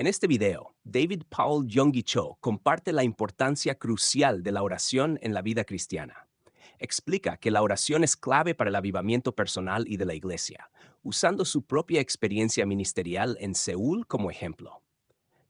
En este video, David Paul Yonggi Cho comparte la importancia crucial de la oración en la vida cristiana. Explica que la oración es clave para el avivamiento personal y de la iglesia, usando su propia experiencia ministerial en Seúl como ejemplo.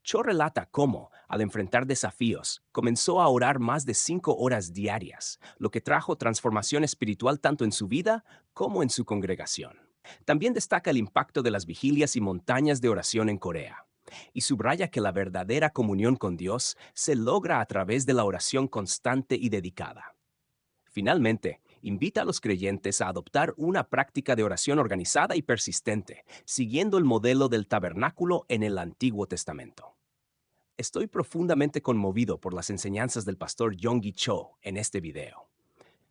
Cho relata cómo, al enfrentar desafíos, comenzó a orar más de 5 horas diarias, lo que trajo transformación espiritual tanto en su vida como en su congregación. También destaca el impacto de las vigilias y montañas de oración en Corea, y subraya que la verdadera comunión con Dios se logra a través de la oración constante y dedicada. Finalmente, invita a los creyentes a adoptar una práctica de oración organizada y persistente, siguiendo el modelo del tabernáculo en el Antiguo Testamento. Estoy profundamente conmovido por las enseñanzas del pastor Yonggi Cho en este video.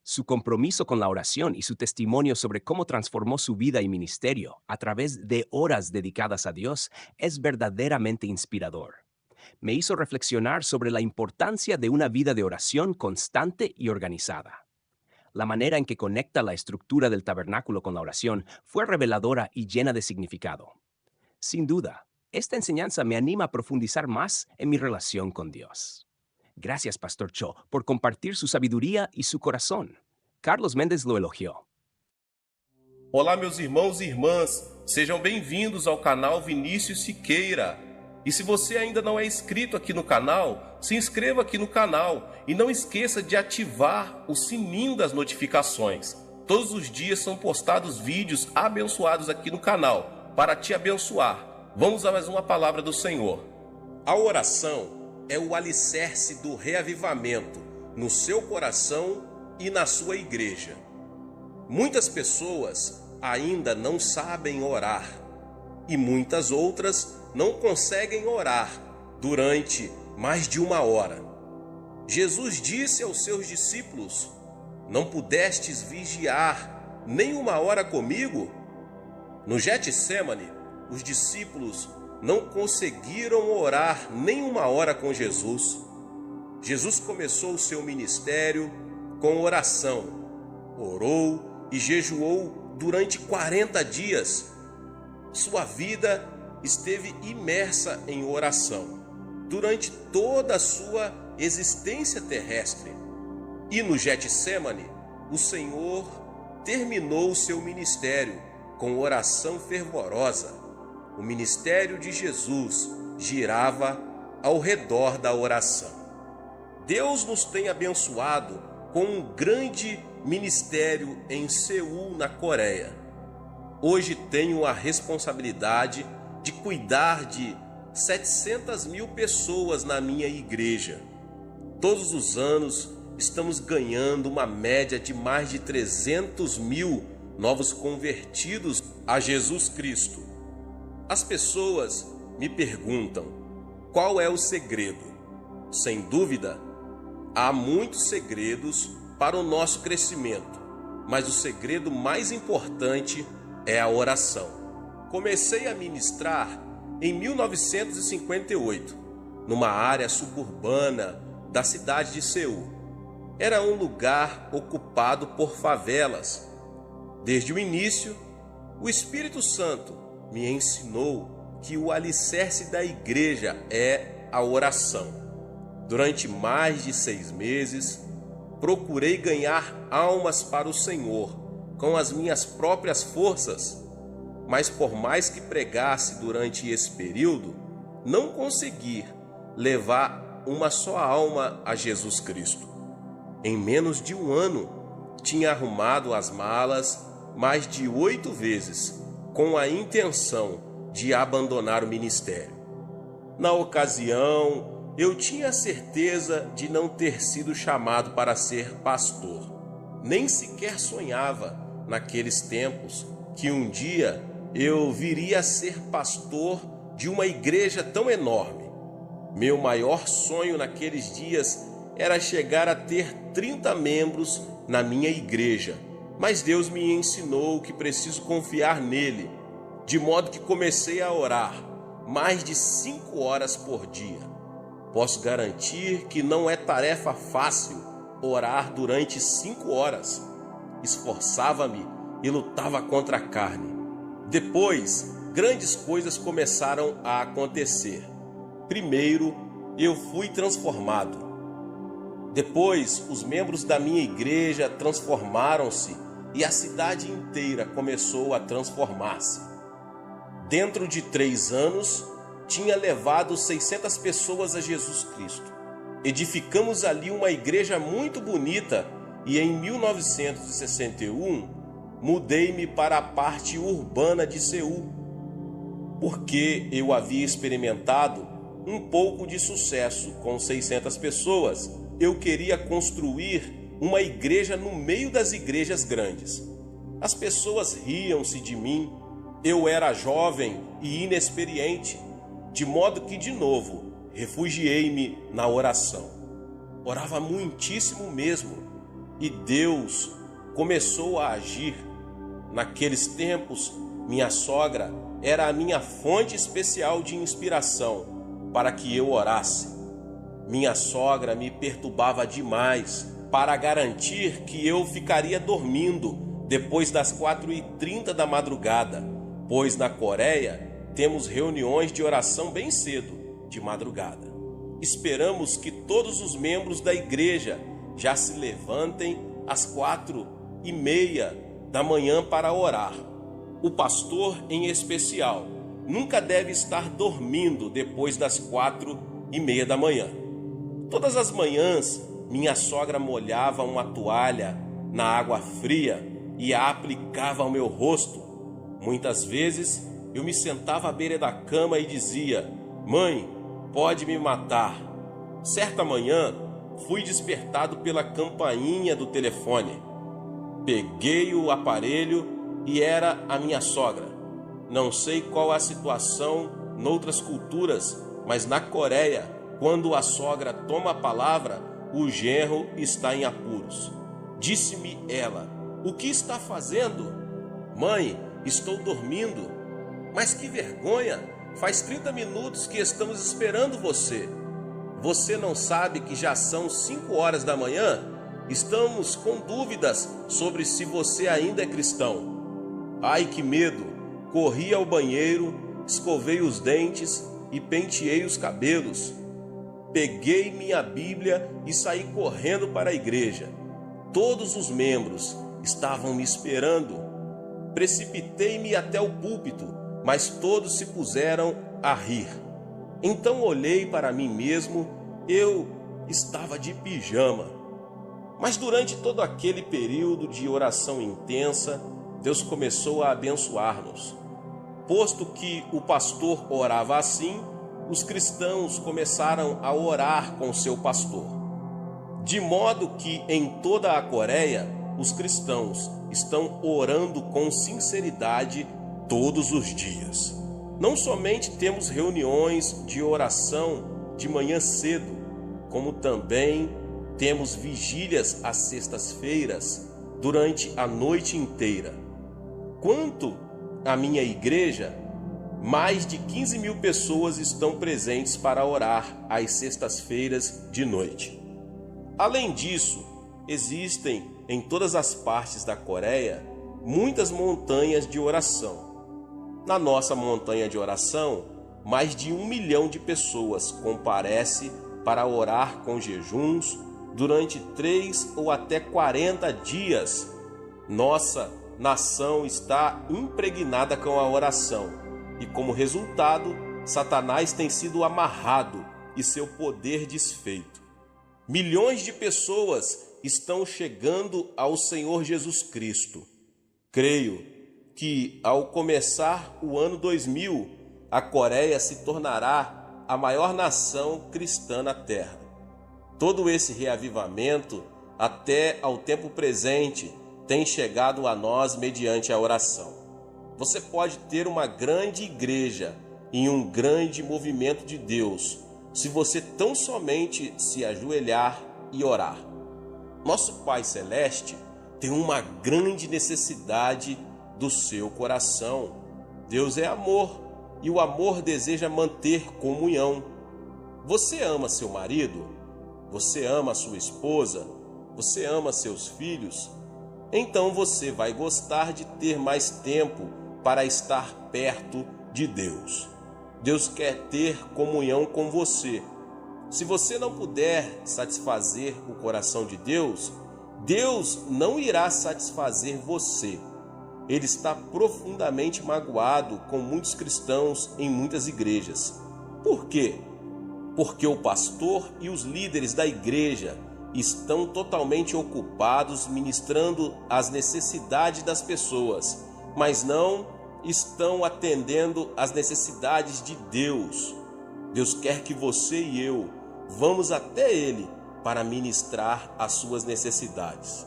Su compromiso con la oración y su testimonio sobre cómo transformó su vida y ministerio a través de horas dedicadas a Dios es verdaderamente inspirador. Me hizo reflexionar sobre la importancia de una vida de oración constante y organizada. La manera en que conecta la estructura del tabernáculo con la oración fue reveladora y llena de significado. Sin duda, esta enseñanza me anima a profundizar más en mi relación con Dios. Gracias, Pastor Cho, por compartir su sabiduría y su corazón. Carlos Méndez lo elogió. Olá, meus irmãos e irmãs, sejam bem-vindos ao canal Vinícius Siqueira. E se você ainda não é inscrito aqui no canal, se inscreva aqui no canal e não esqueça de ativar o sininho das notificações. Todos os dias são postados vídeos abençoados aqui no canal para te abençoar. Vamos a mais uma palavra do Senhor. A oração é o alicerce do reavivamento no seu coração e na sua igreja. Muitas pessoas ainda não sabem orar e muitas outras não conseguem orar durante mais de 1 hora. Jesus disse aos seus discípulos: "Não pudestes vigiar nem 1 hora comigo?" No Getsêmani, os discípulos não conseguiram orar nem 1 hora com Jesus. Jesus começou o seu ministério com oração. Orou e jejuou durante 40 dias. Sua vida esteve imersa em oração durante toda a sua existência terrestre. E no Getsêmani, o Senhor terminou o seu ministério com oração fervorosa. O ministério de Jesus girava ao redor da oração. Deus nos tem abençoado com um grande ministério em Seul, na Coreia. Hoje tenho a responsabilidade de cuidar de 700.000 pessoas na minha igreja. Todos os anos estamos ganhando uma média de mais de 300.000 novos convertidos a Jesus Cristo. As pessoas me perguntam: qual é o segredo? Sem dúvida, há muitos segredos para o nosso crescimento, mas o segredo mais importante é a oração. Comecei a ministrar em 1958, numa área suburbana da cidade de Seul. Era um lugar ocupado por favelas. Desde o início, o Espírito Santo me ensinou que o alicerce da igreja é a oração. Durante mais de 6 meses, procurei ganhar almas para o Senhor com as minhas próprias forças, mas por mais que pregasse durante esse período, não consegui levar uma só alma a Jesus Cristo. Em menos de 1 ano, tinha arrumado as malas mais de 8 vezes, com a intenção de abandonar o ministério. Na ocasião, eu tinha certeza de não ter sido chamado para ser pastor. Nem sequer sonhava, naqueles tempos, que um dia eu viria a ser pastor de uma igreja tão enorme. Meu maior sonho naqueles dias era chegar a ter 30 membros na minha igreja, mas Deus me ensinou que preciso confiar nele, de modo que comecei a orar mais de 5 horas por dia. Posso garantir que não é tarefa fácil orar durante 5 horas. Esforçava-me e lutava contra a carne. Depois, grandes coisas começaram a acontecer. Primeiro, eu fui transformado. Depois, os membros da minha igreja transformaram-se e a cidade inteira começou a transformar-se. Dentro de 3 anos, tinha levado 600 pessoas a Jesus Cristo. Edificamos ali uma igreja muito bonita e em 1961 mudei-me para a parte urbana de Seul, porque eu havia experimentado um pouco de sucesso com 600 pessoas. Eu queria construir uma igreja no meio das igrejas grandes. As pessoas riam-se de mim. Eu era jovem e inexperiente, de modo que, de novo, refugiei-me na oração. Orava muitíssimo mesmo, e Deus começou a agir. Naqueles tempos, minha sogra era a minha fonte especial de inspiração para que eu orasse. Minha sogra me perturbava demais para garantir que eu ficaria dormindo depois das 4h30 da madrugada, pois na Coreia temos reuniões de oração bem cedo, de madrugada. Esperamos que todos os membros da igreja já se levantem às 4h30 da manhã para orar. O pastor, em especial, nunca deve estar dormindo depois das 4h30 da manhã. Todas as manhãs, minha sogra molhava uma toalha na água fria e a aplicava ao meu rosto. Muitas vezes, eu me sentava à beira da cama e dizia: "Mãe, pode me matar." Certa manhã, fui despertado pela campainha do telefone. Peguei o aparelho e era a minha sogra. Não sei qual a situação noutras culturas, mas na Coreia, quando a sogra toma a palavra, o genro está em apuros. Disse-me ela: "O que está fazendo?" "Mãe, estou dormindo." "Mas que vergonha! Faz 30 minutos que estamos esperando você. Você não sabe que já são 5 horas da manhã? Estamos com dúvidas sobre se você ainda é cristão." Ai, que medo! Corri ao banheiro, escovei os dentes e penteei os cabelos. Peguei minha Bíblia e saí correndo para a igreja. Todos os membros estavam me esperando. Precipitei-me até o púlpito, mas todos se puseram a rir. Então olhei para mim mesmo, eu estava de pijama. Mas durante todo aquele período de oração intensa, Deus começou a abençoar-nos. Posto que o pastor orava assim, os cristãos começaram a orar com seu pastor. De modo que em toda a Coreia, os cristãos estão orando com sinceridade todos os dias. Não somente temos reuniões de oração de manhã cedo, como também temos vigílias às sextas-feiras durante a noite inteira. Quanto à minha igreja, mais de 15.000 pessoas estão presentes para orar às sextas-feiras de noite. Além disso, existem em todas as partes da Coreia muitas montanhas de oração. Na nossa montanha de oração, mais de 1 milhão de pessoas comparece para orar com jejuns durante 3 ou até 40 dias. Nossa nação está impregnada com a oração. E como resultado, Satanás tem sido amarrado e seu poder desfeito. Milhões de pessoas estão chegando ao Senhor Jesus Cristo. Creio que, ao começar o ano 2000, a Coreia se tornará a maior nação cristã na Terra. Todo esse reavivamento, até ao tempo presente, tem chegado a nós mediante a oração. Você pode ter uma grande igreja e um grande movimento de Deus, se você tão somente se ajoelhar e orar. Nosso Pai Celeste tem uma grande necessidade do seu coração. Deus é amor e o amor deseja manter comunhão. Você ama seu marido? Você ama sua esposa? Você ama seus filhos? Então você vai gostar de ter mais tempo para estar perto de Deus. Deus quer ter comunhão com você. Se você não puder satisfazer o coração de Deus, Deus não irá satisfazer você. Ele está profundamente magoado com muitos cristãos em muitas igrejas. Por quê? Porque o pastor e os líderes da igreja estão totalmente ocupados ministrando as necessidades das pessoas, mas não estão atendendo às necessidades de Deus. Deus quer que você e eu vamos até Ele para ministrar as suas necessidades.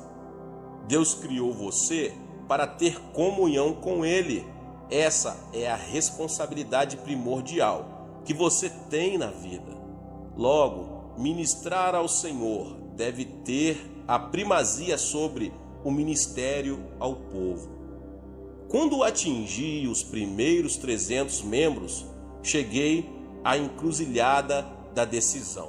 Deus criou você para ter comunhão com Ele. Essa é a responsabilidade primordial que você tem na vida. Logo, ministrar ao Senhor deve ter a primazia sobre o ministério ao povo. Quando atingi os primeiros 300 membros, cheguei à encruzilhada da decisão.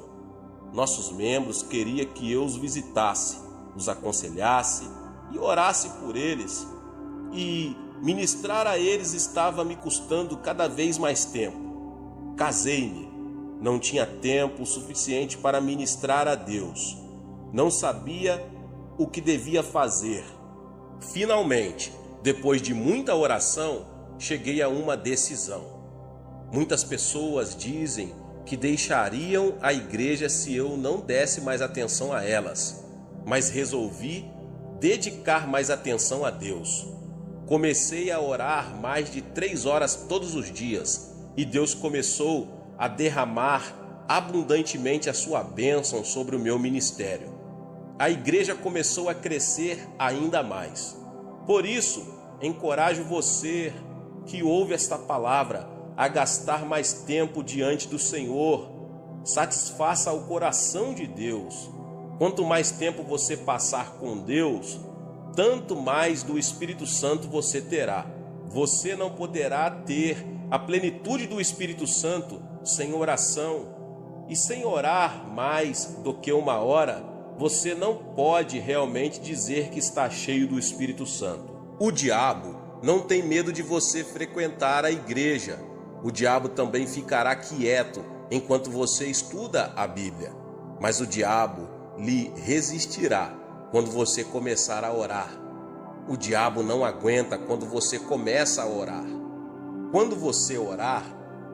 Nossos membros queriam que eu os visitasse, os aconselhasse e orasse por eles. E ministrar a eles estava me custando cada vez mais tempo. Casei-me. Não tinha tempo suficiente para ministrar a Deus. Não sabia o que devia fazer. Finalmente, depois de muita oração, cheguei a uma decisão. Muitas pessoas dizem que deixariam a igreja se eu não desse mais atenção a elas, mas resolvi dedicar mais atenção a Deus. Comecei a orar mais de 3 horas todos os dias e Deus começou a derramar abundantemente a sua bênção sobre o meu ministério. A igreja começou a crescer ainda mais. Por isso, encorajo você que ouve esta palavra a gastar mais tempo diante do Senhor. Satisfaça o coração de Deus. Quanto mais tempo você passar com Deus, tanto mais do Espírito Santo você terá. Você não poderá ter a plenitude do Espírito Santo sem oração. E sem orar mais do que 1 hora, você não pode realmente dizer que está cheio do Espírito Santo. O diabo não tem medo de você frequentar a igreja. O diabo também ficará quieto enquanto você estuda a Bíblia. Mas o diabo lhe resistirá quando você começar a orar. O diabo não aguenta quando você começa a orar. Quando você orar,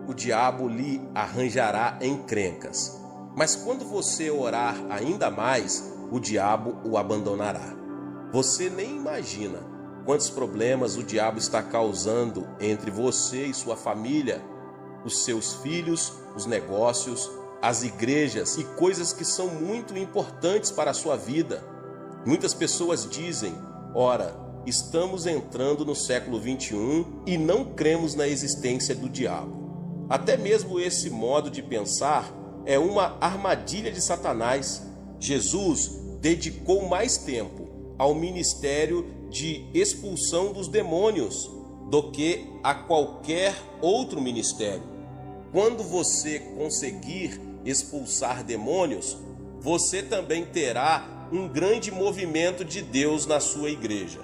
o diabo lhe arranjará encrencas. Mas quando você orar ainda mais, o diabo o abandonará. Você nem imagina quantos problemas o diabo está causando entre você e sua família, os seus filhos, os negócios, as igrejas e coisas que são muito importantes para a sua vida. Muitas pessoas dizem: ora, estamos entrando no século 21 e não cremos na existência do diabo. Até mesmo esse modo de pensar é uma armadilha de Satanás. Jesus dedicou mais tempo ao ministério de expulsão dos demônios do que a qualquer outro ministério. Quando você conseguir expulsar demônios, você também terá um grande movimento de Deus na sua igreja.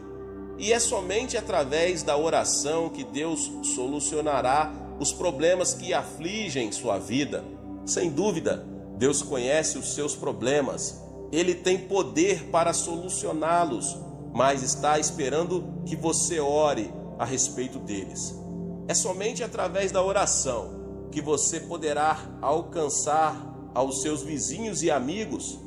E é somente através da oração que Deus solucionará os problemas que afligem sua vida. Sem dúvida, Deus conhece os seus problemas. Ele tem poder para solucioná-los, mas está esperando que você ore a respeito deles. É somente através da oração que você poderá alcançar aos seus vizinhos e amigos.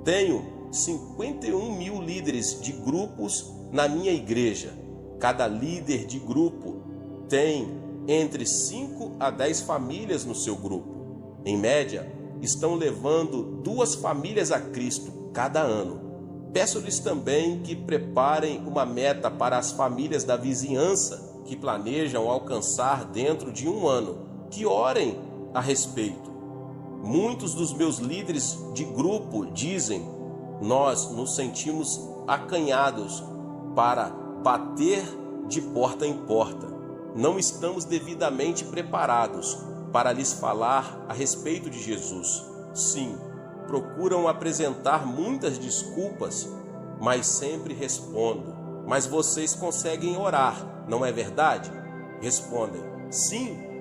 Tenho 51 mil líderes de grupos na minha igreja. Cada líder de grupo tem entre 5 a 10 famílias no seu grupo. Em média, estão levando 2 famílias a Cristo cada ano. Peço-lhes também que preparem uma meta para as famílias da vizinhança que planejam alcançar dentro de 1 ano, que orem a respeito. Muitos dos meus líderes de grupo dizem: nós nos sentimos acanhados para bater de porta em porta. Não estamos devidamente preparados para lhes falar a respeito de Jesus. Sim, procuram apresentar muitas desculpas, mas sempre respondo: mas vocês conseguem orar, não é verdade? Respondem: sim.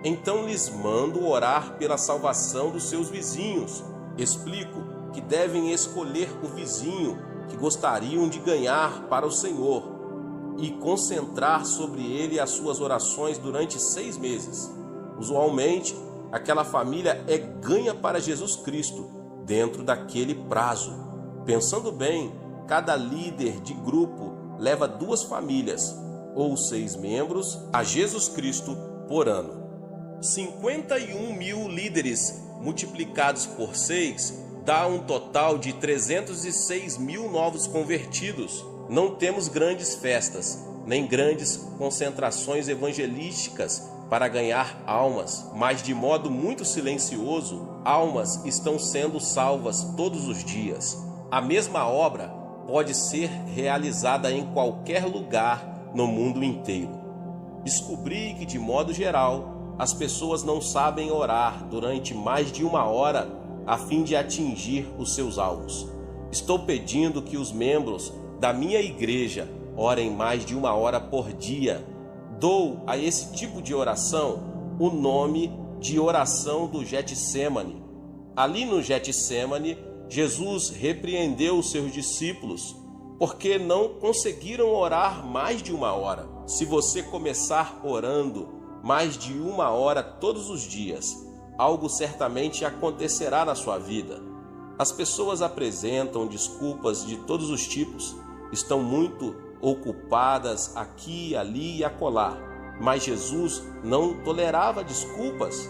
Então lhes mando orar pela salvação dos seus vizinhos. Explico que devem escolher o vizinho que gostariam de ganhar para o Senhor e concentrar sobre ele as suas orações durante 6 meses. Usualmente, aquela família é ganha para Jesus Cristo dentro daquele prazo. Pensando bem, cada líder de grupo leva 2 famílias ou 6 membros a Jesus Cristo por ano. 51 mil líderes multiplicados por 6 dá um total de 306 mil novos convertidos. Não temos grandes festas, nem grandes concentrações evangelísticas para ganhar almas, mas de modo muito silencioso, almas estão sendo salvas todos os dias. A mesma obra pode ser realizada em qualquer lugar no mundo inteiro. Descobri que, de modo geral, as pessoas não sabem orar durante mais de 1 hora a fim de atingir os seus alvos. Estou pedindo que os membros da minha igreja orem mais de 1 hora por dia. Dou a esse tipo de oração o nome de oração do Getsêmani. Ali no Getsêmani, Jesus repreendeu os seus discípulos porque não conseguiram orar mais de 1 hora. Se você começar orando mais de 1 hora todos os dias, algo certamente acontecerá na sua vida. As pessoas apresentam desculpas de todos os tipos, estão muito ocupadas aqui, ali e acolá, mas Jesus não tolerava desculpas.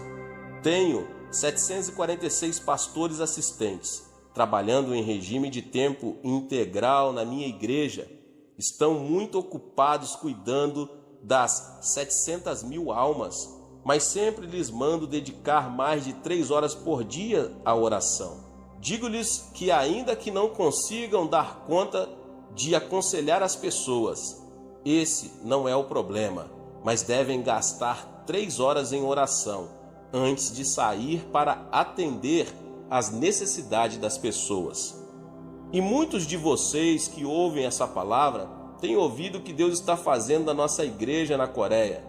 Tenho 746 pastores assistentes, trabalhando em regime de tempo integral na minha igreja. Estão muito ocupados cuidando das 700 mil almas, mas sempre lhes mando dedicar mais de 3 horas por dia à oração. Digo-lhes que ainda que não consigam dar conta de aconselhar as pessoas, esse não é o problema, mas devem gastar 3 horas em oração antes de sair para atender às necessidades das pessoas. E muitos de vocês que ouvem essa palavra têm ouvido o que Deus está fazendo na nossa igreja na Coreia,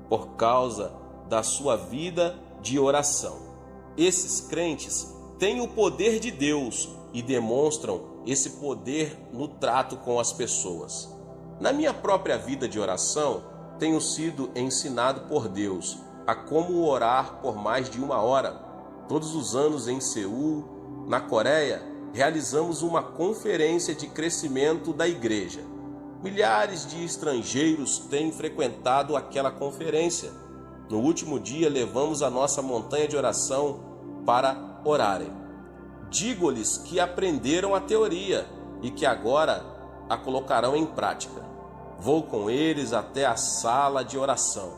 por causa da sua vida de oração. Esses crentes têm o poder de Deus e demonstram esse poder no trato com as pessoas. Na minha própria vida de oração, tenho sido ensinado por Deus a como orar por mais de 1 hora. Todos os anos em Seul, na Coreia, realizamos uma conferência de crescimento da igreja. Milhares de estrangeiros têm frequentado aquela conferência. No último dia, levamos a nossa montanha de oração para orarem. Digo-lhes que aprenderam a teoria e que agora a colocarão em prática. Vou com eles até a sala de oração.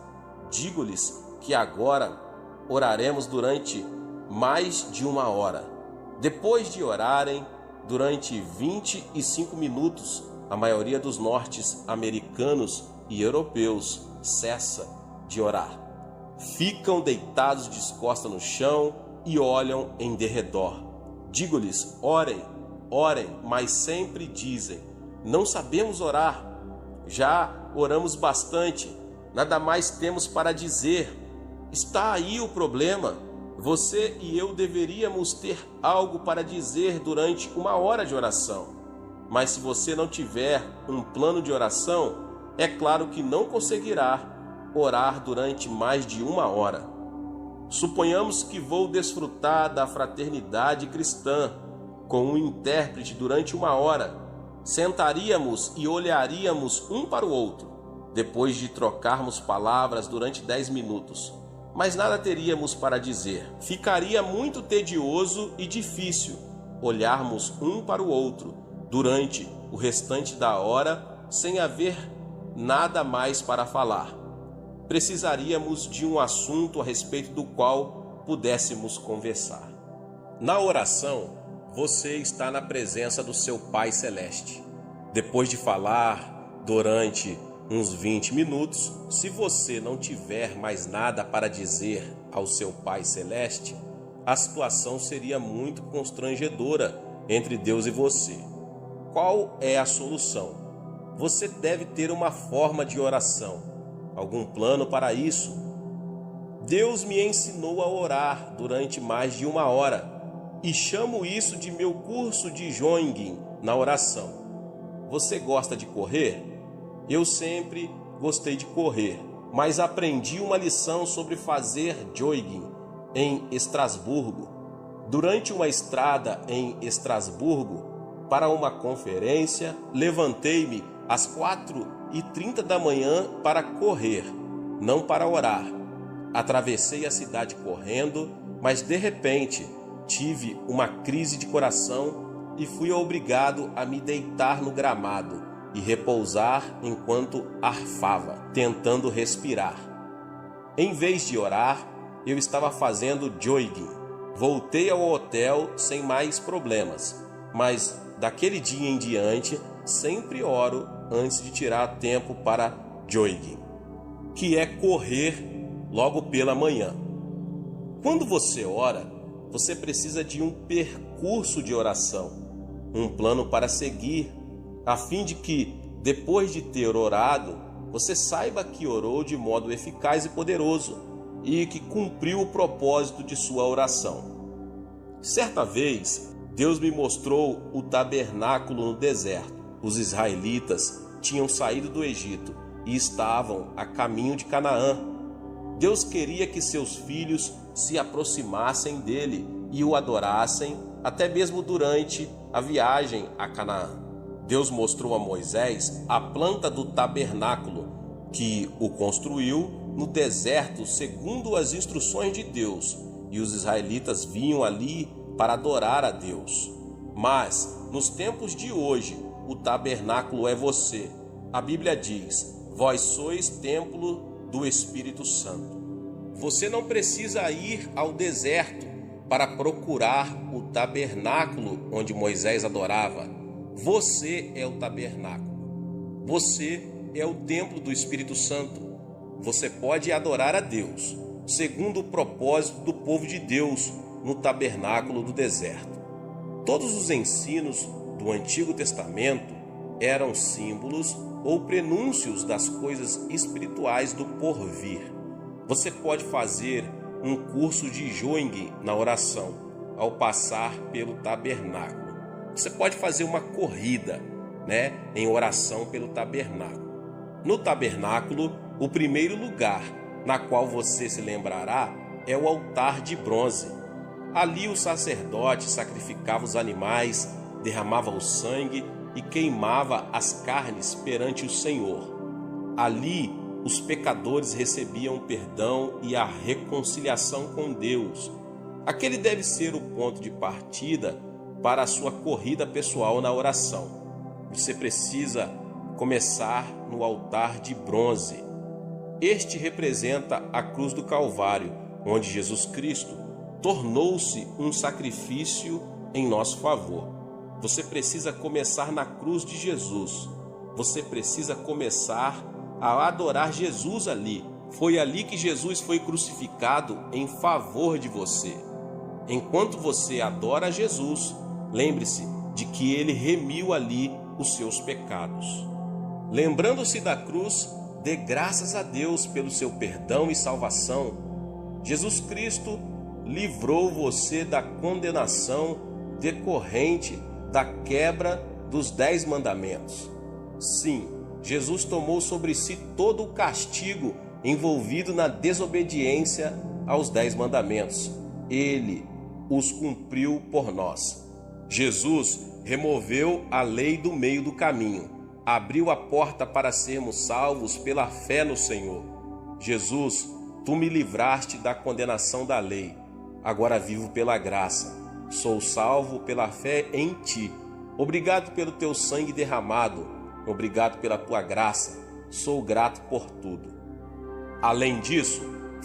Digo-lhes que agora oraremos durante mais de 1 hora. Depois de orarem durante 25 minutos, a maioria dos norte-americanos e europeus cessa de orar. Ficam deitados de costas no chão e olham em derredor. Digo-lhes, orem, mas sempre dizem, não sabemos orar. Já oramos bastante, nada mais temos para dizer. Está aí o problema. Você e eu deveríamos ter algo para dizer durante 1 hora de oração. Mas se você não tiver um plano de oração, é claro que não conseguirá orar durante mais de 1 hora. Suponhamos que vou desfrutar da fraternidade cristã com um intérprete durante 1 hora. Sentaríamos e olharíamos um para o outro, depois de trocarmos palavras durante 10 minutos. Mas nada teríamos para dizer. Ficaria muito tedioso e difícil olharmos um para o outro durante o restante da hora sem haver nada mais para falar. Precisaríamos de um assunto a respeito do qual pudéssemos conversar. Na oração, você está na presença do seu Pai Celeste. Depois de falar durante uns 20 minutos, se você não tiver mais nada para dizer ao seu Pai Celeste, a situação seria muito constrangedora entre Deus e você. Qual é a solução? Você deve ter uma forma de oração, algum plano para isso. Deus me ensinou a orar durante mais de 1 hora e chamo isso de meu curso de jogging na oração. Você gosta de correr? Eu sempre gostei de correr, mas aprendi uma lição sobre fazer jogging em Estrasburgo. Durante uma estrada em Estrasburgo para uma conferência, levantei-me às 4h30 da manhã para correr, não para orar. Atravessei a cidade correndo, mas de repente tive uma crise de coração e fui obrigado a me deitar no gramado e repousar enquanto arfava, tentando respirar. Em vez de orar, eu estava fazendo jogging. Voltei ao hotel sem mais problemas, mas daquele dia em diante sempre oro antes de tirar tempo para jogging, que é correr logo pela manhã. Quando você ora, você precisa de um percurso de oração, um plano para seguir, a fim de que, depois de ter orado, você saiba que orou de modo eficaz e poderoso e que cumpriu o propósito de sua oração. Certa vez, Deus me mostrou o tabernáculo no deserto. Os israelitas tinham saído do Egito e estavam a caminho de Canaã. Deus queria que seus filhos se aproximassem dele e o adorassem, até mesmo durante a viagem a Canaã. Deus mostrou a Moisés a planta do tabernáculo, que o construiu no deserto segundo as instruções de Deus, e os israelitas vinham ali para adorar a Deus. Mas, nos tempos de hoje, o tabernáculo é você. A Bíblia diz: vós sois templo do Espírito Santo. Você não precisa ir ao deserto para procurar o tabernáculo onde Moisés adorava. Você é o tabernáculo. Você é o templo do Espírito Santo. Você pode adorar a Deus, segundo o propósito do povo de Deus no tabernáculo do deserto. Todos os ensinos do Antigo Testamento eram símbolos ou prenúncios das coisas espirituais do porvir. Você pode fazer um curso de jogging na oração ao passar pelo tabernáculo. Você pode fazer uma corrida, em oração pelo tabernáculo. No tabernáculo, o primeiro lugar na qual você se lembrará é o altar de bronze. Ali o sacerdote sacrificava os animais, derramava o sangue e queimava as carnes perante o Senhor. Ali os pecadores recebiam perdão e a reconciliação com Deus. Aquele deve ser o ponto de partida para a sua corrida pessoal na oração. Você precisa começar no altar de bronze. Este representa a cruz do Calvário, onde Jesus Cristo tornou-se um sacrifício em nosso favor. Você precisa começar na cruz de Jesus. Você precisa começar a adorar Jesus ali. Foi ali que Jesus foi crucificado em favor de você. Enquanto você adora Jesus, lembre-se de que ele remiu ali os seus pecados. Lembrando-se da cruz, dê graças a Deus pelo seu perdão e salvação. Jesus Cristo livrou você da condenação decorrente da quebra dos 10 mandamentos. Sim, Jesus tomou sobre si todo o castigo envolvido na desobediência aos 10 mandamentos. Ele os cumpriu por nós. Jesus removeu a lei do meio do caminho, abriu a porta para sermos salvos pela fé no Senhor. Jesus, tu me livraste da condenação da lei. Agora vivo pela graça. Sou salvo pela fé em ti. Obrigado pelo teu sangue derramado. Obrigado pela tua graça. Sou grato por tudo. Além disso,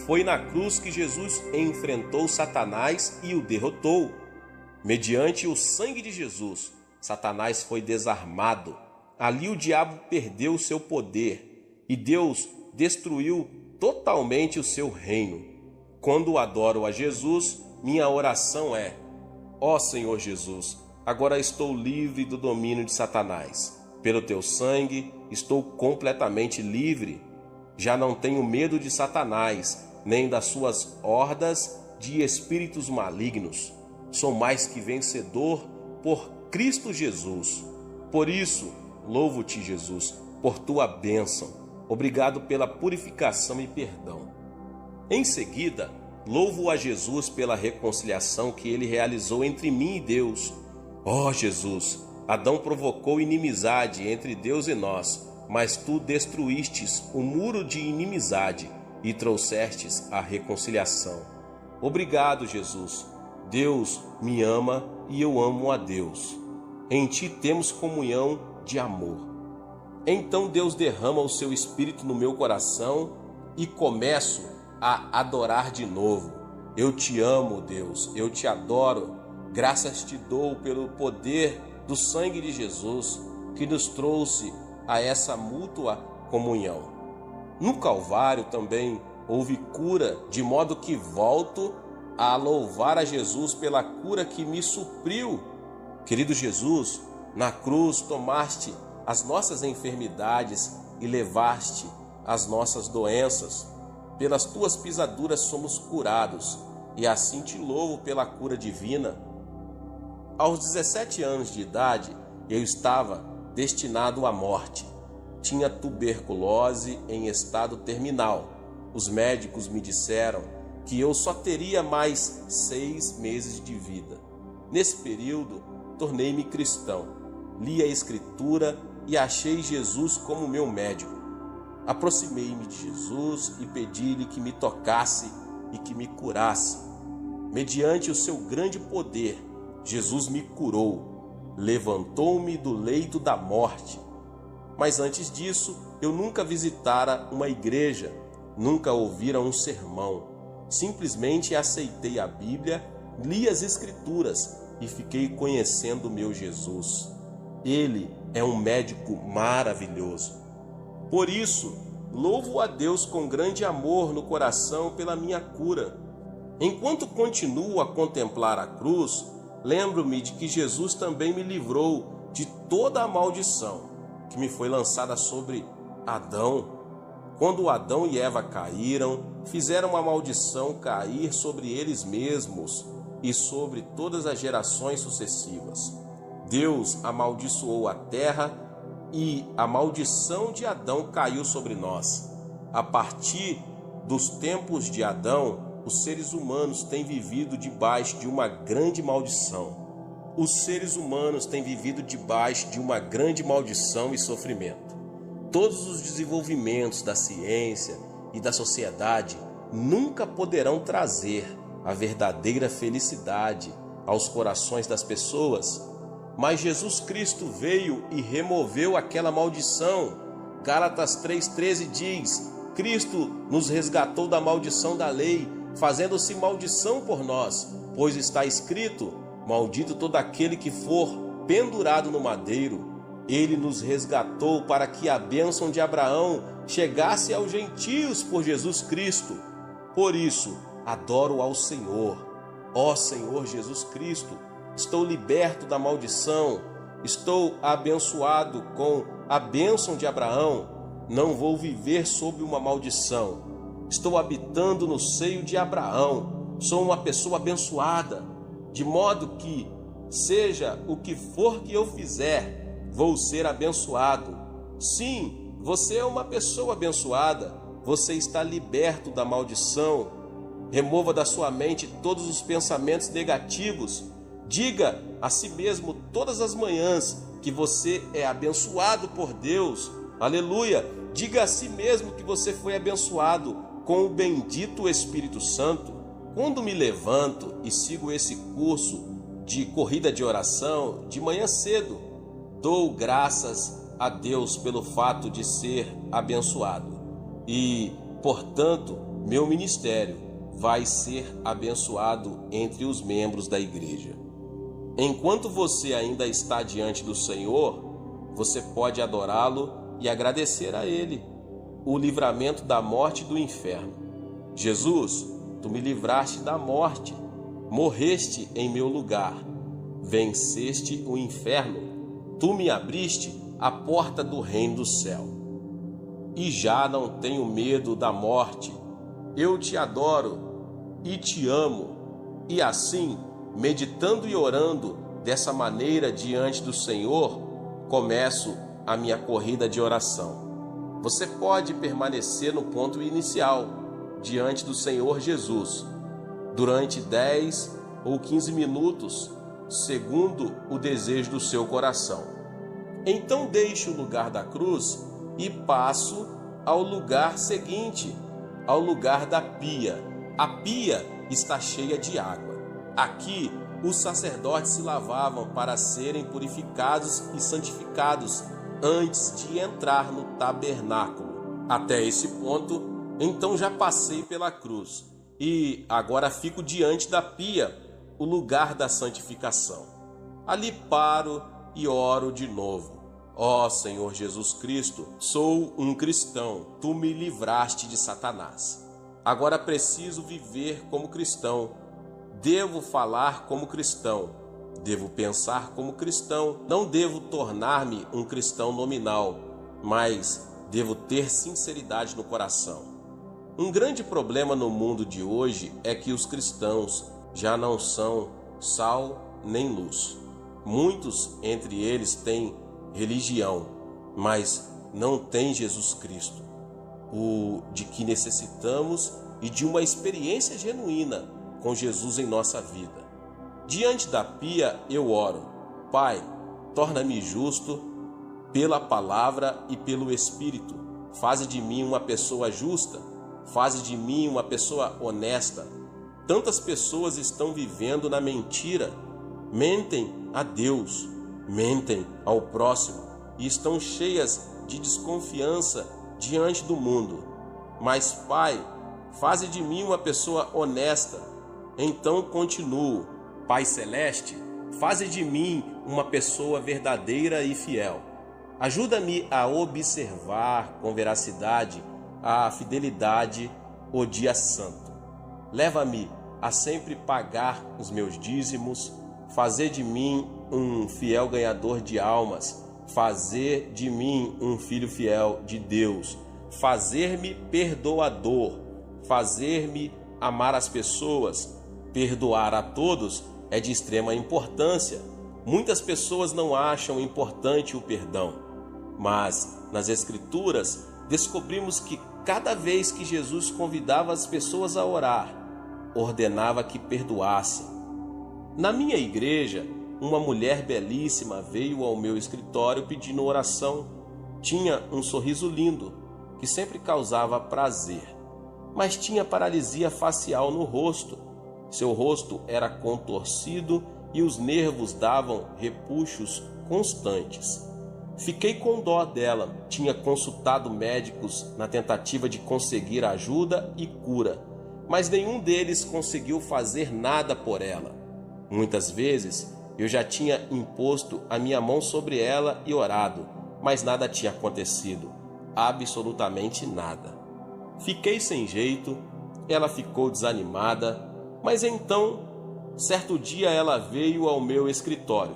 foi na cruz que Jesus enfrentou Satanás e o derrotou. Mediante o sangue de Jesus, Satanás foi desarmado. Ali o diabo perdeu o seu poder e Deus destruiu totalmente o seu reino. Quando adoro a Jesus, minha oração é: ó Senhor Jesus, agora estou livre do domínio de Satanás. Pelo teu sangue, estou completamente livre. Já não tenho medo de Satanás nem das suas hordas de espíritos malignos. Sou mais que vencedor por Cristo Jesus. Por isso, louvo-te, Jesus, por tua bênção. Obrigado pela purificação e perdão. Em seguida, louvo a Jesus pela reconciliação que ele realizou entre mim e Deus. Ó Jesus, Adão provocou inimizade entre Deus e nós, mas tu destruístes o muro de inimizade e trouxestes a reconciliação. Obrigado, Jesus. Deus me ama e eu amo a Deus. Em ti temos comunhão de amor. Então Deus derrama o seu Espírito no meu coração e começo a adorar de novo. Eu te amo, Deus, eu te adoro. Graças te dou pelo poder do sangue de Jesus que nos trouxe a essa mútua comunhão. No Calvário também houve cura, de modo que volto a louvar a Jesus pela cura que me supriu. Querido Jesus, na cruz tomaste as nossas enfermidades e levaste as nossas doenças. Pelas tuas pisaduras somos curados, e assim te louvo pela cura divina. Aos 17 anos de idade, eu estava destinado à morte. Tinha tuberculose em estado terminal. Os médicos me disseram que eu só teria mais 6 meses de vida. Nesse período, tornei-me cristão. Li a Escritura e achei Jesus como meu médico. Aproximei-me de Jesus e pedi-lhe que me tocasse e que me curasse. Mediante o seu grande poder, Jesus me curou, levantou-me do leito da morte. Mas antes disso, eu nunca visitara uma igreja, nunca ouvira um sermão. Simplesmente aceitei a Bíblia, li as Escrituras e fiquei conhecendo o meu Jesus. Ele é um médico maravilhoso. Por isso, louvo a Deus com grande amor no coração pela minha cura. Enquanto continuo a contemplar a cruz, lembro-me de que Jesus também me livrou de toda a maldição que me foi lançada sobre Adão. Quando Adão e Eva caíram, fizeram a maldição cair sobre eles mesmos e sobre todas as gerações sucessivas. Deus amaldiçoou a terra e a maldição de Adão caiu sobre nós. A partir dos tempos de Adão, os seres humanos têm vivido debaixo de uma grande maldição. Os seres humanos têm vivido debaixo de uma grande maldição e sofrimento. Todos os desenvolvimentos da ciência e da sociedade nunca poderão trazer a verdadeira felicidade aos corações das pessoas. Mas Jesus Cristo veio e removeu aquela maldição. Gálatas 3,13 diz: Cristo nos resgatou da maldição da lei, fazendo-se maldição por nós, pois está escrito: maldito todo aquele que for pendurado no madeiro. Ele nos resgatou para que a bênção de Abraão chegasse aos gentios por Jesus Cristo. Por isso, adoro ao Senhor. Ó Senhor Jesus Cristo, estou liberto da maldição, estou abençoado com a bênção de Abraão. Não vou viver sob uma maldição. Estou habitando no seio de Abraão. Sou uma pessoa abençoada, de modo que, seja o que for que eu fizer, vou ser abençoado. Sim, você é uma pessoa abençoada. Você está liberto da maldição. Remova da sua mente todos os pensamentos negativos. Diga a si mesmo todas as manhãs que você é abençoado por Deus. Aleluia! Diga a si mesmo que você foi abençoado com o bendito Espírito Santo. Quando me levanto e sigo esse curso de corrida de oração de manhã cedo, dou graças a Deus pelo fato de ser abençoado. E, portanto, meu ministério vai ser abençoado entre os membros da igreja. Enquanto você ainda está diante do Senhor, você pode adorá-lo e agradecer a Ele o livramento da morte e do inferno. Jesus, tu me livraste da morte, morreste em meu lugar, venceste o inferno, tu me abriste a porta do reino do céu. E já não tenho medo da morte, eu te adoro e te amo. E assim, meditando e orando dessa maneira diante do Senhor, começo a minha corrida de oração. Você pode permanecer no ponto inicial, diante do Senhor Jesus, durante 10 ou 15 minutos, segundo o desejo do seu coração. Então deixo o lugar da cruz e passo ao lugar seguinte, ao lugar da pia. A pia está cheia de água. Aqui, os sacerdotes se lavavam para serem purificados e santificados antes de entrar no tabernáculo. Até esse ponto, então já passei pela cruz e agora fico diante da pia, o lugar da santificação. Ali paro e oro de novo. Ó Senhor Jesus Cristo, sou um cristão, tu me livraste de Satanás. Agora preciso viver como cristão. Devo falar como cristão. Devo pensar como cristão. Não devo tornar-me um cristão nominal, mas devo ter sinceridade no coração. Um grande problema no mundo de hoje é que os cristãos já não são sal nem luz. Muitos entre eles têm religião, mas não têm Jesus Cristo, o de que necessitamos, e de uma experiência genuína com Jesus em nossa vida. Diante da pia eu oro: Pai, torna-me justo pela palavra e pelo Espírito. Faze de mim uma pessoa justa, faze de mim uma pessoa honesta. Tantas pessoas estão vivendo na mentira, mentem a Deus, mentem ao próximo e estão cheias de desconfiança diante do mundo. Mas, Pai, faze de mim uma pessoa honesta. Então continuo: Pai Celeste, faze de mim uma pessoa verdadeira e fiel. Ajuda-me a observar com veracidade a fidelidade, o dia santo. Leva-me a sempre pagar os meus dízimos, fazer de mim um fiel ganhador de almas, fazer de mim um filho fiel de Deus, fazer-me perdoador, fazer-me amar as pessoas. Perdoar a todos é de extrema importância. Muitas pessoas não acham importante o perdão, mas nas Escrituras descobrimos que cada vez que Jesus convidava as pessoas a orar, ordenava que perdoassem. Na minha igreja, uma mulher belíssima veio ao meu escritório pedindo oração. Tinha um sorriso lindo, que sempre causava prazer, mas tinha paralisia facial no rosto. Seu rosto era contorcido e os nervos davam repuxos constantes. Fiquei com dó dela. Tinha consultado médicos na tentativa de conseguir ajuda e cura, mas nenhum deles conseguiu fazer nada por ela. Muitas vezes eu já tinha imposto a minha mão sobre ela e orado, mas nada tinha acontecido, absolutamente nada. Fiquei sem jeito, ela ficou desanimada, mas então, certo dia ela veio ao meu escritório.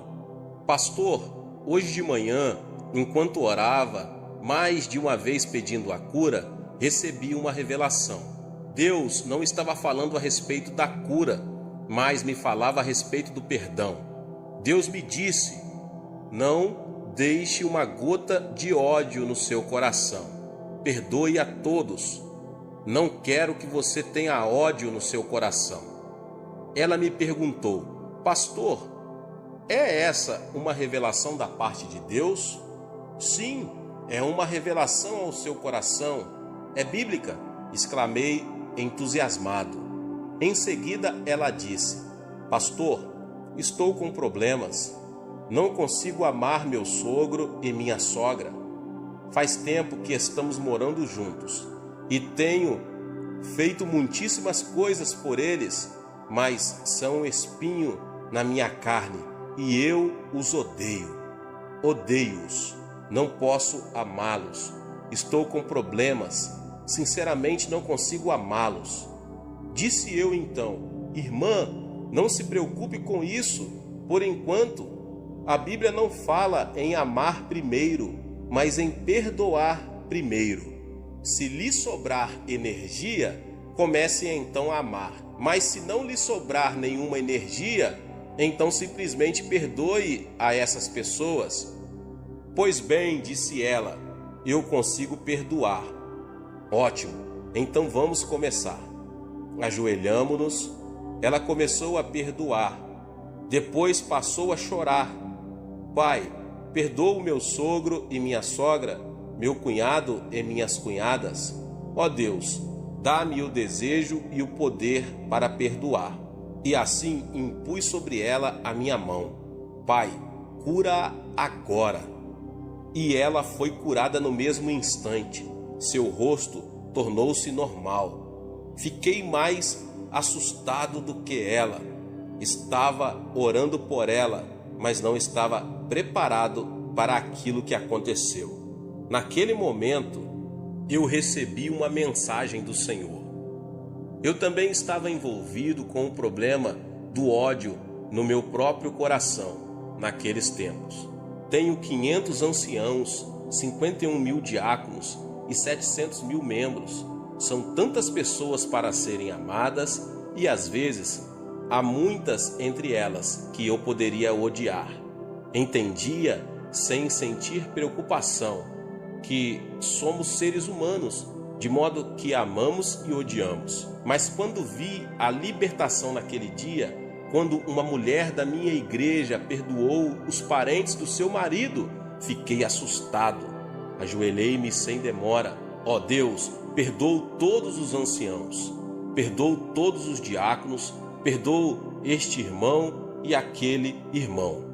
Pastor, hoje de manhã, enquanto orava, mais de uma vez pedindo a cura, recebi uma revelação. Deus não estava falando a respeito da cura, mas me falava a respeito do perdão. Deus me disse: não deixe uma gota de ódio no seu coração. Perdoe a todos. Não quero que você tenha ódio no seu coração. Ela me perguntou: pastor, é essa uma revelação da parte de Deus? Sim, é uma revelação ao seu coração. É bíblica, exclamei entusiasmado. Em seguida ela disse: pastor, estou com problemas. Não consigo amar meu sogro e minha sogra. Faz tempo que estamos morando juntos e tenho feito muitíssimas coisas por eles, mas são um espinho na minha carne e eu os odeio. Odeio-os. Não posso amá-los. Estou com problemas. Sinceramente, não consigo amá-los. Disse eu então: irmã, não se preocupe com isso. Por enquanto, a Bíblia não fala em amar primeiro, mas em perdoar primeiro. Se lhe sobrar energia, comece então a amar. Mas se não lhe sobrar nenhuma energia, então simplesmente perdoe a essas pessoas. Pois bem, disse ela, eu consigo perdoar. Ótimo, então vamos começar. Ajoelhamo-nos, ela começou a perdoar. Depois passou a chorar. Pai, perdoa o meu sogro e minha sogra, meu cunhado e minhas cunhadas. Ó Deus, dá-me o desejo e o poder para perdoar. E assim impus sobre ela a minha mão. Pai, cura-a agora. E ela foi curada no mesmo instante. Seu rosto tornou-se normal. Fiquei mais assustado do que ela. Estava orando por ela, mas não estava preparado para aquilo que aconteceu. Naquele momento, eu recebi uma mensagem do Senhor. Eu também estava envolvido com o problema do ódio no meu próprio coração naqueles tempos. Tenho 500 anciãos, 51 mil diáconos e 700 mil membros. São tantas pessoas para serem amadas e às vezes há muitas entre elas que eu poderia odiar. Entendia, sem sentir preocupação, que somos seres humanos, de modo que amamos e odiamos. Mas quando vi a libertação naquele dia, quando uma mulher da minha igreja perdoou os parentes do seu marido, fiquei assustado. Ajoelhei-me sem demora. Ó Deus, perdoa todos os anciãos, perdoa todos os diáconos, perdoa este irmão e aquele irmão.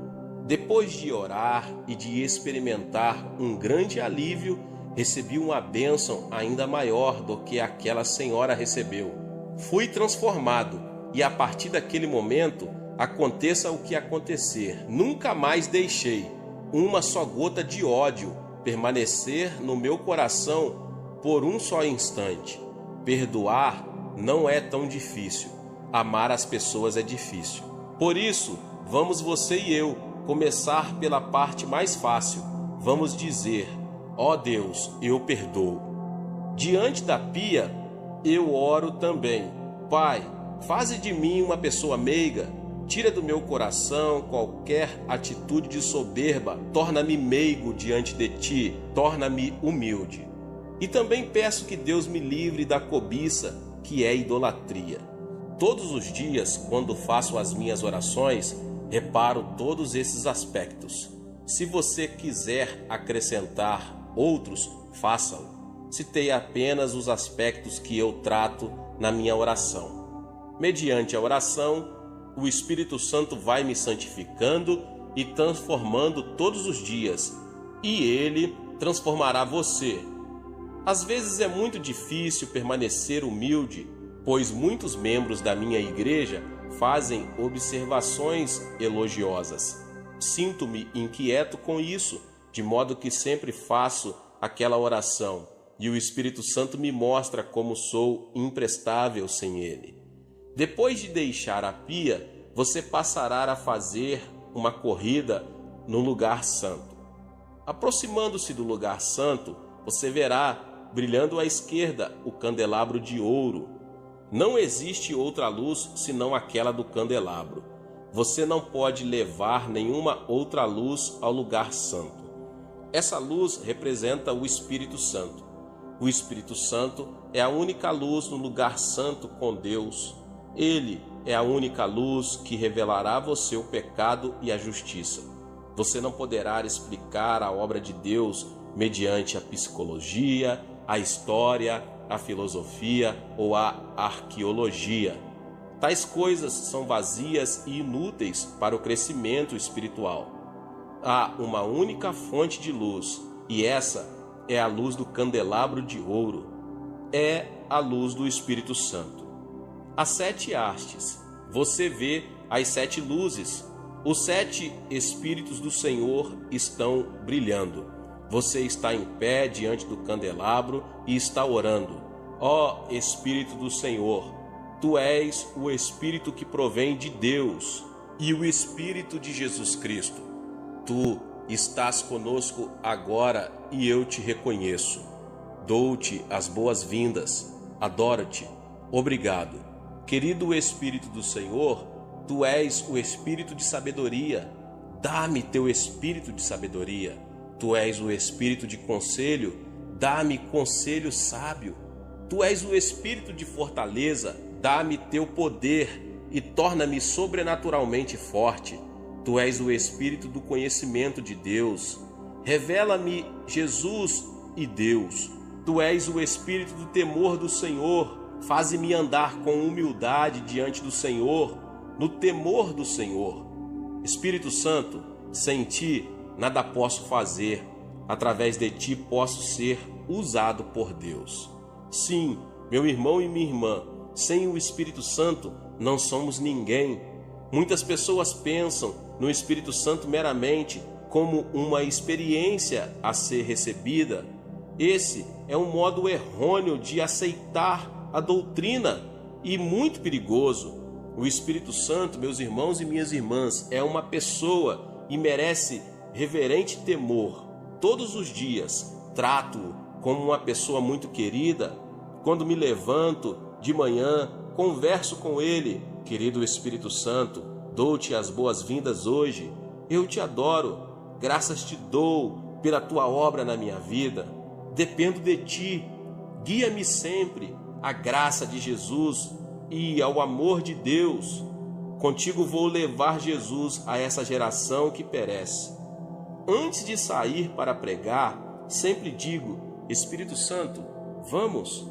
Depois de orar e de experimentar um grande alívio, recebi uma bênção ainda maior do que aquela senhora recebeu. Fui transformado e a partir daquele momento, aconteça o que acontecer, nunca mais deixei uma só gota de ódio permanecer no meu coração por um só instante. Perdoar não é tão difícil, amar as pessoas é difícil. Por isso, vamos você e eu começar pela parte mais fácil. Vamos dizer: ó Deus, eu perdoo. Diante da pia, eu oro também. Pai, faze de mim uma pessoa meiga, tira do meu coração qualquer atitude de soberba, torna-me meigo diante de ti, torna-me humilde. E também peço que Deus me livre da cobiça, que é idolatria. Todos os dias, quando faço as minhas orações, reparo todos esses aspectos. Se você quiser acrescentar outros, faça-o. Citei apenas os aspectos que eu trato na minha oração. Mediante a oração, o Espírito Santo vai me santificando e transformando todos os dias, e ele transformará você. Às vezes é muito difícil permanecer humilde, pois muitos membros da minha igreja fazem observações elogiosas. Sinto-me inquieto com isso, de modo que sempre faço aquela oração, e o Espírito Santo me mostra como sou imprestável sem ele. Depois de deixar a pia, você passará a fazer uma corrida no lugar santo. Aproximando-se do lugar santo, você verá, brilhando à esquerda, o candelabro de ouro. Não existe outra luz senão aquela do candelabro. Você não pode levar nenhuma outra luz ao lugar santo. Essa luz representa o Espírito Santo. O Espírito Santo é a única luz no lugar santo com Deus. Ele é a única luz que revelará a você o pecado e a justiça. Você não poderá explicar a obra de Deus mediante a psicologia, a história, a filosofia ou a arqueologia. Tais coisas são vazias e inúteis para o crescimento espiritual. Há uma única fonte de luz, e essa é a luz do candelabro de ouro. É a luz do Espírito Santo. As 7 hastes. Você vê as 7 luzes. Os 7 Espíritos do Senhor estão brilhando. Você está em pé diante do candelabro e está orando. Ó Espírito do Senhor, Tu és o Espírito que provém de Deus e o Espírito de Jesus Cristo. Tu estás conosco agora e eu te reconheço. Dou-te as boas-vindas, adoro-te, Obrigado. Querido Espírito do Senhor, Tu és o Espírito de sabedoria. Dá-me Teu Espírito de sabedoria. Tu és o Espírito de conselho. Dá-me conselho sábio. Tu és o Espírito de fortaleza. Dá-me Teu poder e torna-me sobrenaturalmente forte. Tu és o Espírito do conhecimento de Deus. Revela-me Jesus e Deus. Tu és o Espírito do temor do Senhor. Faze-me andar com humildade diante do Senhor, no temor do Senhor. Espírito Santo, sem Ti nada posso fazer. Através de Ti posso ser usado por Deus. Sim, meu irmão e minha irmã, sem o Espírito Santo não somos ninguém. Muitas pessoas pensam no Espírito Santo meramente como uma experiência a ser recebida. Esse é um modo errôneo de aceitar a doutrina e muito perigoso. O Espírito Santo, meus irmãos e minhas irmãs, é uma pessoa e merece reverente temor. Todos os dias trato-o como uma pessoa muito querida. Quando me levanto de manhã, converso com ele. Querido Espírito Santo, dou-te as boas-vindas hoje. Eu te adoro. Graças te dou pela tua obra na minha vida. Dependo de ti. Guia-me sempre à graça de Jesus e ao amor de Deus. Contigo vou levar Jesus a essa geração que perece. Antes de sair para pregar, sempre digo: Espírito Santo, vamos.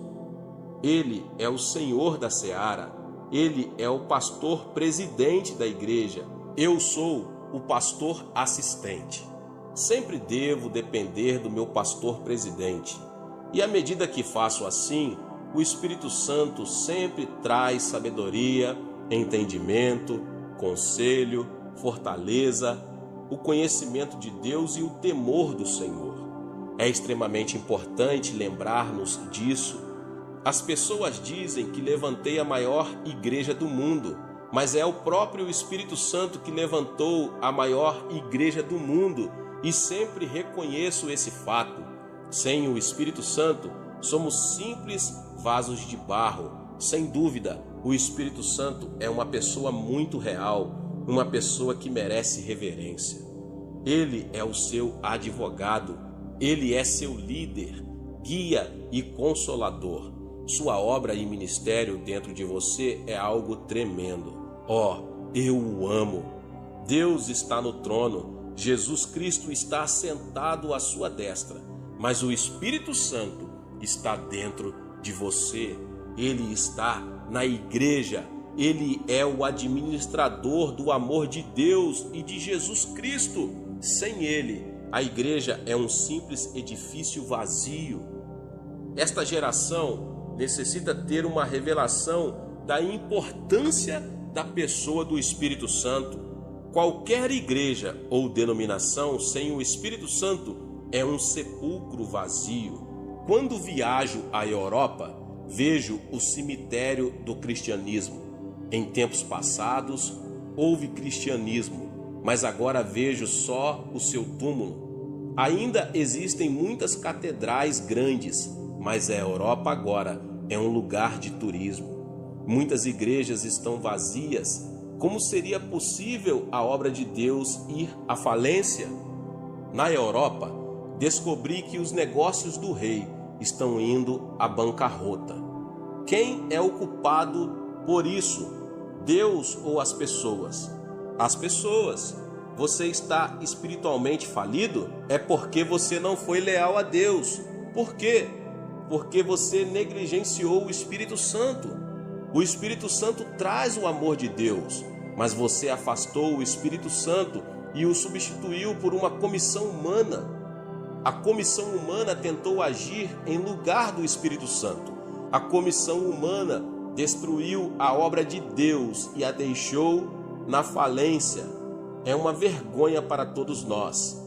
Ele é o Senhor da seara. Ele é o pastor presidente da igreja. Eu sou o pastor assistente. Sempre devo depender do meu pastor presidente. E à medida que faço assim, o Espírito Santo sempre traz sabedoria, entendimento, conselho, fortaleza, o conhecimento de Deus e o temor do Senhor. É extremamente importante lembrar-nos disso. As pessoas dizem que levantei a maior igreja do mundo, mas é o próprio Espírito Santo que levantou a maior igreja do mundo, e sempre reconheço esse fato. Sem o Espírito Santo, somos simples vasos de barro. Sem dúvida, o Espírito Santo é uma pessoa muito real, uma pessoa que merece reverência. Ele é o seu advogado, ele é seu líder, guia e consolador. Sua obra e ministério dentro de você é algo tremendo. Eu o amo. Deus está no trono. Jesus Cristo está assentado à sua destra. Mas o Espírito Santo está dentro de você. Ele está na igreja. Ele é o administrador do amor de Deus e de Jesus Cristo. Sem ele, a igreja é um simples edifício vazio. Esta geração necessita ter uma revelação da importância da pessoa do Espírito Santo. Qualquer igreja ou denominação sem o Espírito Santo é um sepulcro vazio. Quando viajo à Europa, vejo o cemitério do cristianismo. Em tempos passados, houve cristianismo, mas agora vejo só o seu túmulo. Ainda existem muitas catedrais grandes, mas a Europa agora é um lugar de turismo. Muitas igrejas estão vazias. Como seria possível a obra de Deus ir à falência? Na Europa, descobri que os negócios do rei estão indo à bancarrota. Quem é o culpado por isso? Deus ou as pessoas? As pessoas. Você está espiritualmente falido? É porque você não foi leal a Deus. Por quê? Porque você negligenciou o Espírito Santo. O Espírito Santo traz o amor de Deus, mas você afastou o Espírito Santo e o substituiu por uma comissão humana. A comissão humana tentou agir em lugar do Espírito Santo. A comissão humana destruiu a obra de Deus e a deixou na falência. É uma vergonha para todos nós.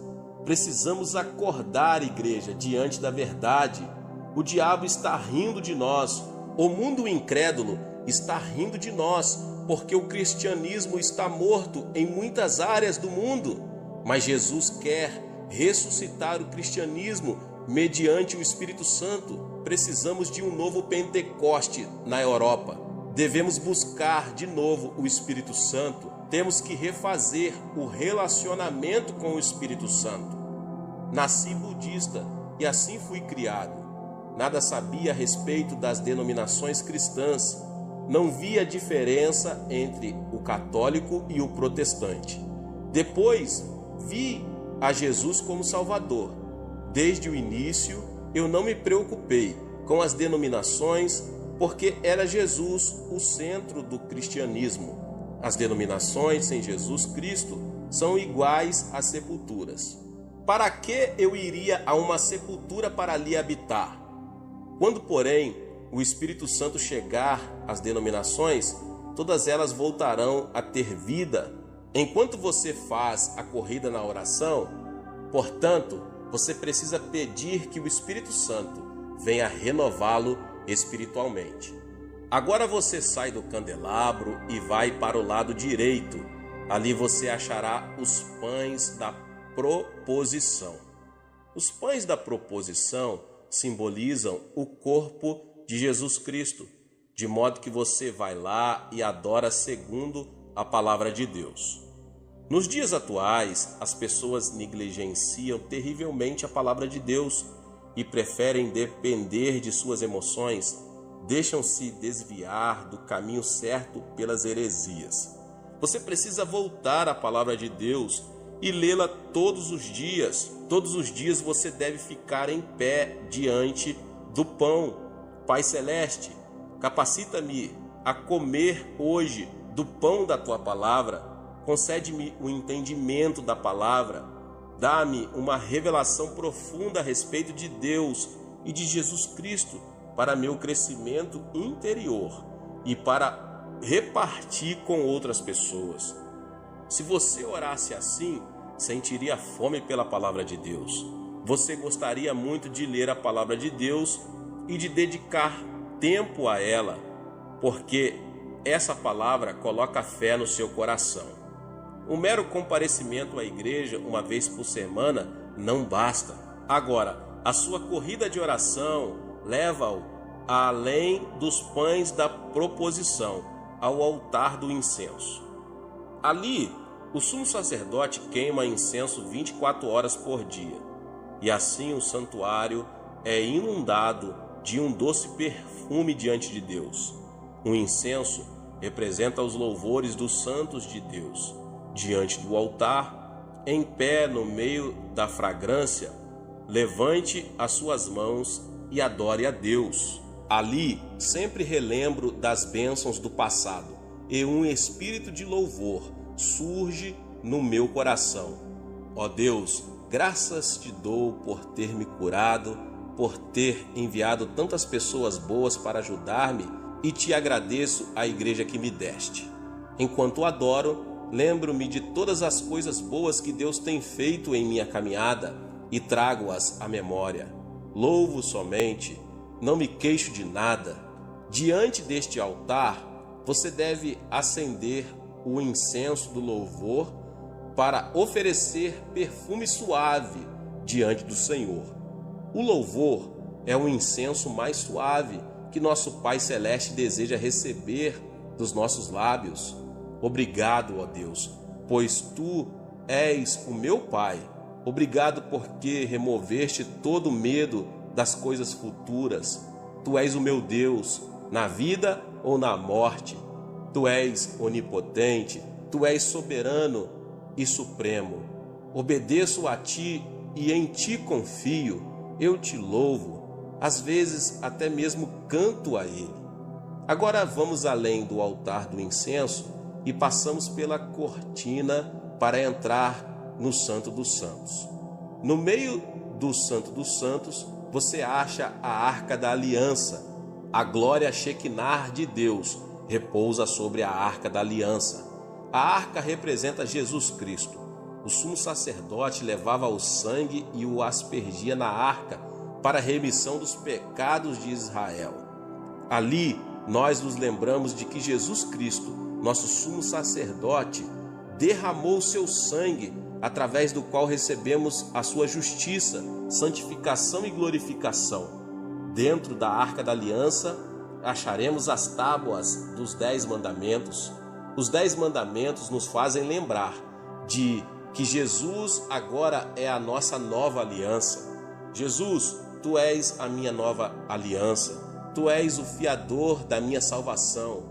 Precisamos acordar, igreja, diante da verdade. O diabo está rindo de nós. O mundo incrédulo está rindo de nós, porque o cristianismo está morto em muitas áreas do mundo. Mas Jesus quer ressuscitar o cristianismo mediante o Espírito Santo. precisamos de um novo Pentecoste na Europa. Devemos buscar de novo o Espírito Santo. Temos que refazer o relacionamento com o Espírito Santo. Nasci budista e assim fui criado. Nada sabia a respeito das denominações cristãs. Não via diferença entre o católico e o protestante. Depois, vi a Jesus como Salvador. Desde o início, eu não me preocupei com as denominações, porque era Jesus o centro do cristianismo. As denominações sem Jesus Cristo são iguais às sepulturas. Para que eu iria a uma sepultura para ali habitar? Quando, porém, o Espírito Santo chegar às denominações, todas elas voltarão a ter vida. Enquanto você faz a corrida na oração, portanto, você precisa pedir que o Espírito Santo venha renová-lo espiritualmente. Agora você sai do candelabro e vai para o lado direito. Ali você achará os pães da proposição. Os pães da proposição simbolizam o corpo de Jesus Cristo, de modo que você vai lá e adora segundo a palavra de Deus. Nos dias atuais, as pessoas negligenciam terrivelmente a palavra de Deus e preferem depender de suas emoções, deixam-se desviar do caminho certo pelas heresias. Você precisa voltar à palavra de Deus e lê-la todos os dias. Todos os dias você deve ficar em pé diante do pão. Pai Celeste, capacita-me a comer hoje do pão da Tua palavra. Concede-me o entendimento da palavra. Dá-me uma revelação profunda a respeito de Deus e de Jesus Cristo para meu crescimento interior e para repartir com outras pessoas. Se você orasse assim, sentiria fome pela palavra de Deus. Você gostaria muito de ler a palavra de Deus e de dedicar tempo a ela, porque essa palavra coloca fé no seu coração. Um mero comparecimento à igreja uma vez por semana não basta. Agora, a sua corrida de oração leva-o além dos pães da proposição, ao altar do incenso. Ali, o sumo sacerdote queima incenso 24 horas por dia, e assim o santuário é inundado de um doce perfume diante de Deus. O incenso representa os louvores dos santos de Deus. Diante do altar, em pé no meio da fragrância, levante as suas mãos e adore a Deus. Ali, sempre relembro das bênçãos do passado, e um espírito de louvor surge no meu coração. Ó Deus, graças te dou por ter me curado, por ter enviado tantas pessoas boas para ajudar-me, e te agradeço a igreja que me deste. Enquanto adoro, lembro-me de todas as coisas boas que Deus tem feito em minha caminhada e trago-as à memória. Louvo somente, não me queixo de nada. Diante deste altar, você deve acender o incenso do louvor para oferecer perfume suave diante do Senhor. O louvor é o incenso mais suave que nosso Pai Celeste deseja receber dos nossos lábios. Obrigado, ó Deus, pois Tu és o meu Pai. Obrigado porque removeste todo o medo das coisas futuras. Tu és o meu Deus, na vida ou na morte. Tu és onipotente, Tu és soberano e supremo. Obedeço a Ti e em Ti confio. Eu Te louvo, às vezes até mesmo canto a Ele. Agora vamos além do altar do incenso e passamos pela cortina para entrar no Santo dos Santos. No meio do Santo dos Santos, você acha a Arca da Aliança. A glória Shekinah de Deus repousa sobre a Arca da Aliança. A arca representa Jesus Cristo. O sumo sacerdote levava o sangue e o aspergia na arca para a remissão dos pecados de Israel. Ali, nós nos lembramos de que Jesus Cristo, nosso sumo sacerdote, derramou o seu sangue, através do qual recebemos a sua justiça, santificação e glorificação. Dentro da Arca da Aliança, acharemos as tábuas dos 10 mandamentos. Os 10 mandamentos nos fazem lembrar de que Jesus agora é a nossa nova aliança. Jesus, Tu és a minha nova aliança. Tu és o fiador da minha salvação.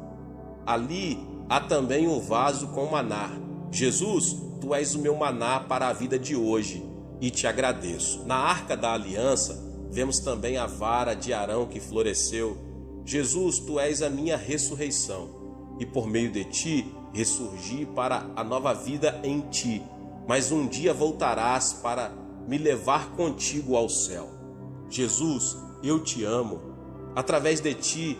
Ali há também o vaso com maná. Jesus, Tu és o meu maná para a vida de hoje e te agradeço. Na Arca da Aliança, vemos também a vara de Arão que floresceu. Jesus, Tu és a minha ressurreição e por meio de Ti ressurgi para a nova vida em Ti. Mas um dia voltarás para me levar contigo ao céu. Jesus, eu te amo. Através de Ti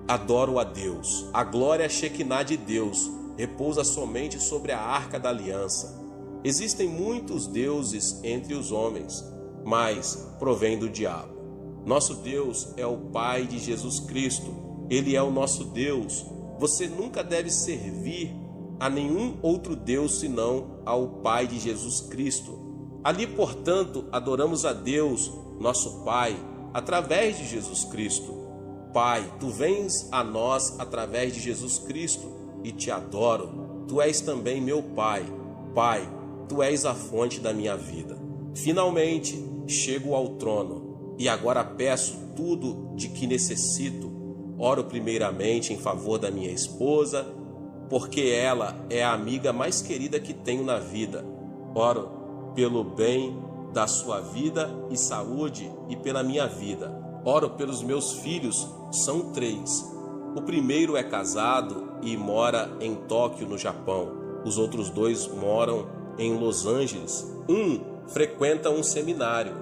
adoro a Deus. A glória Shekinah de Deus repousa somente sobre a Arca da Aliança. Existem muitos deuses entre os homens, mas provém do diabo. Nosso Deus é o Pai de Jesus Cristo. Ele é o nosso Deus. Você nunca deve servir a nenhum outro Deus senão ao Pai de Jesus Cristo. Ali, portanto, adoramos a Deus, nosso Pai, através de Jesus Cristo. Pai, Tu vens a nós através de Jesus Cristo e te adoro. Tu és também meu Pai. Pai, Tu és a fonte da minha vida. Finalmente, chego ao trono e agora peço tudo de que necessito. Oro primeiramente em favor da minha esposa, porque ela é a amiga mais querida que tenho na vida. Oro pelo bem da sua vida e saúde e pela minha vida. Oro pelos meus filhos, são 3. O primeiro é casado e mora em Tóquio, no Japão. Os outros 2 moram em Los Angeles. Um frequenta um seminário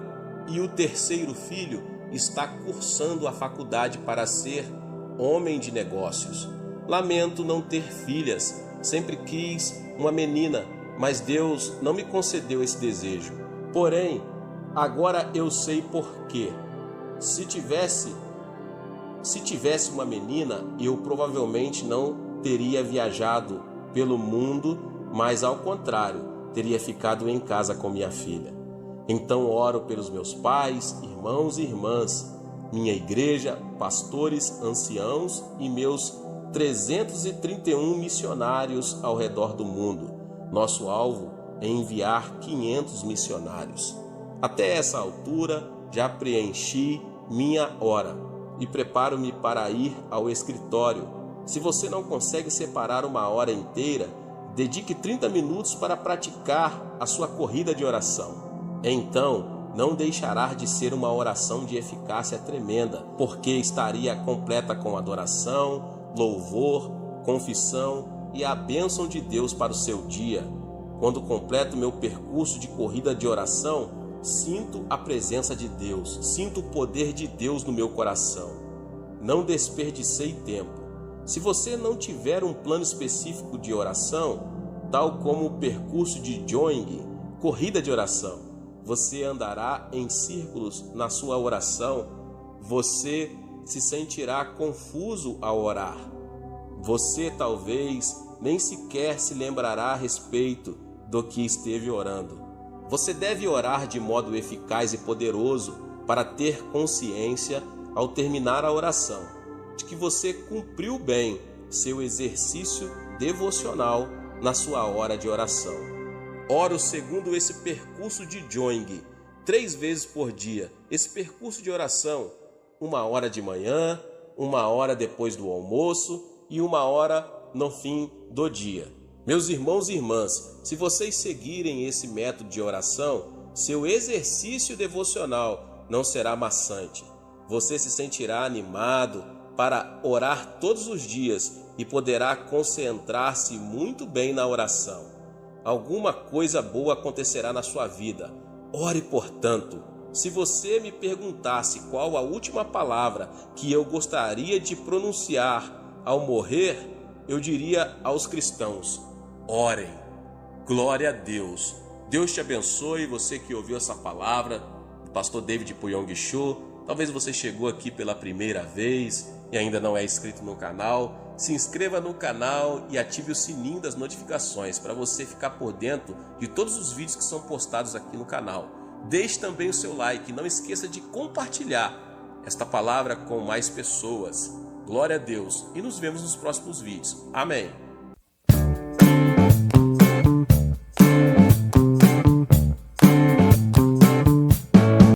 e o terceiro filho está cursando a faculdade para ser homem de negócios. Lamento não ter filhas, sempre quis uma menina, mas Deus não me concedeu esse desejo. Porém, agora eu sei por quê. Se tivesse uma menina, eu provavelmente não teria viajado pelo mundo, mas ao contrário, teria ficado em casa com minha filha. Então oro pelos meus pais, irmãos e irmãs, minha igreja, pastores, anciãos e meus 331 missionários ao redor do mundo. Nosso alvo é enviar 500 missionários. Até essa altura, já preenchi minha hora e preparo-me para ir ao escritório. Se você não consegue separar uma hora inteira, dedique 30 minutos para praticar a sua corrida de oração. Então, não deixará de ser uma oração de eficácia tremenda, porque estaria completa com adoração, louvor, confissão e a bênção de Deus para o seu dia. Quando completo meu percurso de corrida de oração, sinto a presença de Deus, sinto o poder de Deus no meu coração. Não desperdicei tempo. Se você não tiver um plano específico de oração, tal como o percurso de jogging, corrida de oração, você andará em círculos na sua oração, você se sentirá confuso ao orar. Você talvez nem sequer se lembrará a respeito do que esteve orando. Você deve orar de modo eficaz e poderoso para ter consciência, ao terminar a oração, de que você cumpriu bem seu exercício devocional na sua hora de oração. Oro segundo esse percurso de jogging, 3 vezes por dia. Esse percurso de oração, 1 hora de manhã, 1 hora depois do almoço e 1 hora no fim do dia. Meus irmãos e irmãs, se vocês seguirem esse método de oração, seu exercício devocional não será maçante. Você se sentirá animado para orar todos os dias e poderá concentrar-se muito bem na oração. Alguma coisa boa acontecerá na sua vida. Ore, portanto. Se você me perguntasse qual a última palavra que eu gostaria de pronunciar ao morrer, eu diria aos cristãos: orem. Glória a Deus. Deus te abençoe, você que ouviu essa palavra do pastor David Puyong Cho. Talvez você chegou aqui pela primeira vez e ainda não é inscrito no canal. Se inscreva no canal e ative o sininho das notificações para você ficar por dentro de todos os vídeos que são postados aqui no canal. Deixe também o seu like e não esqueça de compartilhar esta palavra com mais pessoas. Glória a Deus e nos vemos nos próximos vídeos. Amém.